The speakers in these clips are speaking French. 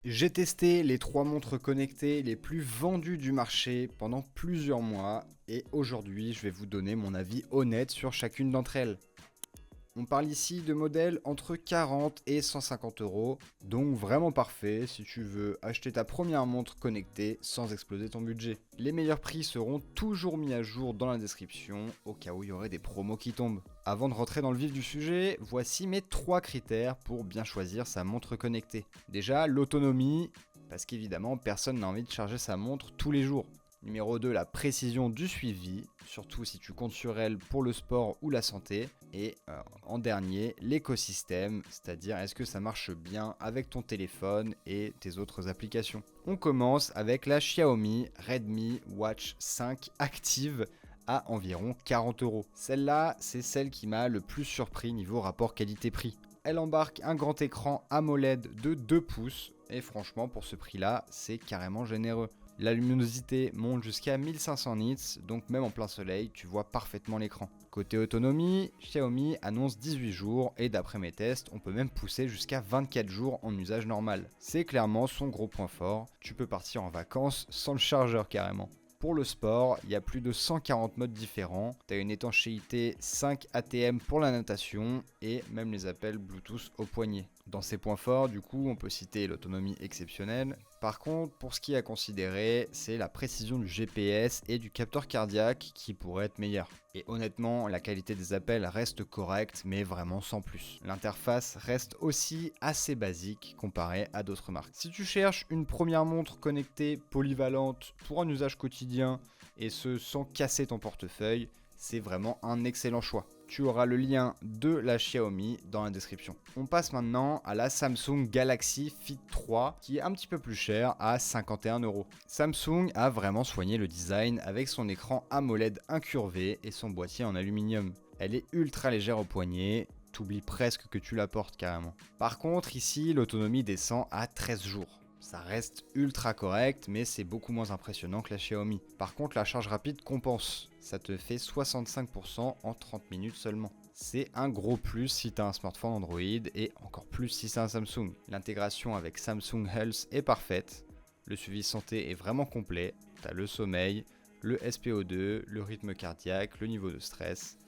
J'ai testé les 3 montres connectées les plus vendues du marché pendant plusieurs mois et aujourd'hui je vais vous donner mon avis honnête sur chacune d'entre elles. On parle ici de modèles entre 40 et 150 euros, donc vraiment parfait si tu veux acheter ta première montre connectée sans exploser ton budget. Les meilleurs prix seront toujours mis à jour dans la description au cas où il y aurait des promos qui tombent. Avant de rentrer dans le vif du sujet, voici mes 3 critères pour bien choisir sa montre connectée. Déjà, l'autonomie, parce qu'évidemment personne n'a envie de charger sa montre tous les jours. Numéro 2, la précision du suivi, surtout si tu comptes sur elle pour le sport ou la santé. Et en dernier, l'écosystème, c'est-à-dire est-ce que ça marche bien avec ton téléphone et tes autres applications. On commence avec la Xiaomi Redmi Watch 5 Active à environ 40 euros. Celle-là, c'est celle qui m'a le plus surpris niveau rapport qualité-prix. Elle embarque un grand écran AMOLED de 2 pouces et franchement pour ce prix-là, c'est carrément généreux. La luminosité monte jusqu'à 1500 nits, donc même en plein soleil, tu vois parfaitement l'écran. Côté autonomie, Xiaomi annonce 18 jours et d'après mes tests, on peut même pousser jusqu'à 24 jours en usage normal. C'est clairement son gros point fort, tu peux partir en vacances sans le chargeur carrément. Pour le sport, il y a plus de 140 modes différents, tu as une étanchéité 5 ATM pour la natation et même les appels Bluetooth au poignet. Dans ses points forts, du coup, on peut citer l'autonomie exceptionnelle. Par contre, pour ce qui est à considérer, c'est la précision du GPS et du capteur cardiaque qui pourrait être meilleure. Et honnêtement, la qualité des appels reste correcte, mais vraiment sans plus. L'interface reste aussi assez basique comparée à d'autres marques. Si tu cherches une première montre connectée polyvalente pour un usage quotidien et ce sans casser ton portefeuille, c'est vraiment un excellent choix. Tu auras le lien de la Xiaomi dans la description. On passe maintenant à la Samsung Galaxy Fit 3 qui est un petit peu plus cher à 51 euros. Samsung a vraiment soigné le design avec son écran AMOLED incurvé et son boîtier en aluminium. Elle est ultra légère au poignet, t'oublies presque que tu la portes carrément. Par contre ici l'autonomie descend à 13 jours. Ça reste ultra correct, mais c'est beaucoup moins impressionnant que la Xiaomi. Par contre, la charge rapide compense. Ça te fait 65% en 30 minutes seulement. C'est un gros plus si tu as un smartphone Android et encore plus si c'est un Samsung. L'intégration avec Samsung Health est parfaite. Le suivi santé est vraiment complet. Tu as le sommeil, le SPO2, le rythme cardiaque, le niveau de stress.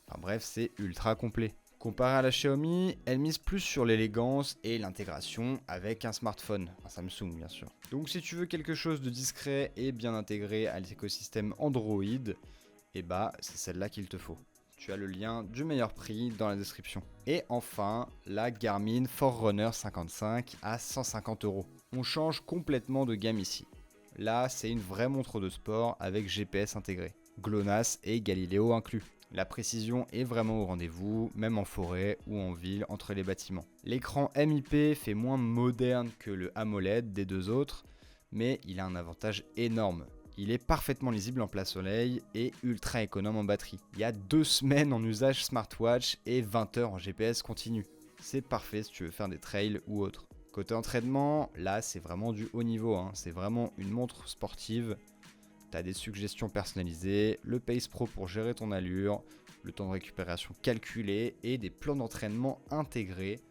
Enfin bref, c'est ultra complet. Comparé à la Xiaomi, elle mise plus sur l'élégance et l'intégration avec un smartphone, un Samsung bien sûr. Donc si tu veux quelque chose de discret et bien intégré à l'écosystème Android, et bah c'est celle-là qu'il te faut. Tu as le lien du meilleur prix dans la description. Et enfin, la Garmin Forerunner 55 à 150 euros. On change complètement de gamme ici. Là, c'est une vraie montre de sport avec GPS intégré, GLONASS et Galileo inclus. La précision est vraiment au rendez-vous, même en forêt ou en ville entre les bâtiments. L'écran MIP fait moins moderne que le AMOLED des deux autres, mais il a un avantage énorme. Il est parfaitement lisible en plein soleil et ultra économe en batterie. Il y a 2 semaines en usage smartwatch et 20 heures en GPS continu. C'est parfait si tu veux faire des trails ou autre. Côté entraînement, là c'est vraiment du haut niveau, c'est vraiment une montre sportive. Tu as des suggestions personnalisées, le Pace Pro pour gérer ton allure, le temps de récupération calculé et des plans d'entraînement intégrés.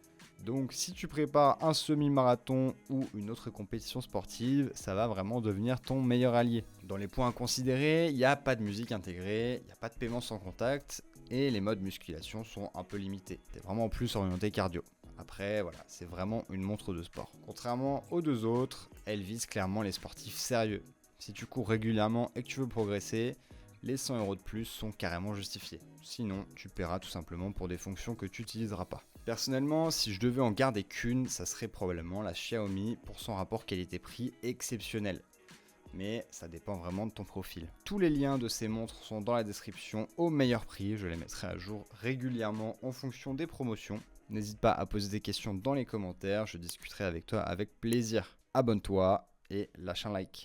Donc si tu prépares un semi-marathon ou une autre compétition sportive, ça va vraiment devenir ton meilleur allié. Dans les points à considérer, il n'y a pas de musique intégrée, il n'y a pas de paiement sans contact et les modes musculation sont un peu limités. Tu es vraiment plus orienté cardio. Après, voilà, c'est vraiment une montre de sport. Contrairement aux deux autres, elle vise clairement les sportifs sérieux. Si tu cours régulièrement et que tu veux progresser, les 100 euros de plus sont carrément justifiés. Sinon, tu paieras tout simplement pour des fonctions que tu n'utiliseras pas. Personnellement, si je devais en garder qu'une, ça serait probablement la Xiaomi pour son rapport qualité-prix exceptionnel. Mais ça dépend vraiment de ton profil. Tous les liens de ces montres sont dans la description au meilleur prix, je les mettrai à jour régulièrement en fonction des promotions. N'hésite pas à poser des questions dans les commentaires, je discuterai avec toi avec plaisir. Abonne-toi et lâche un like.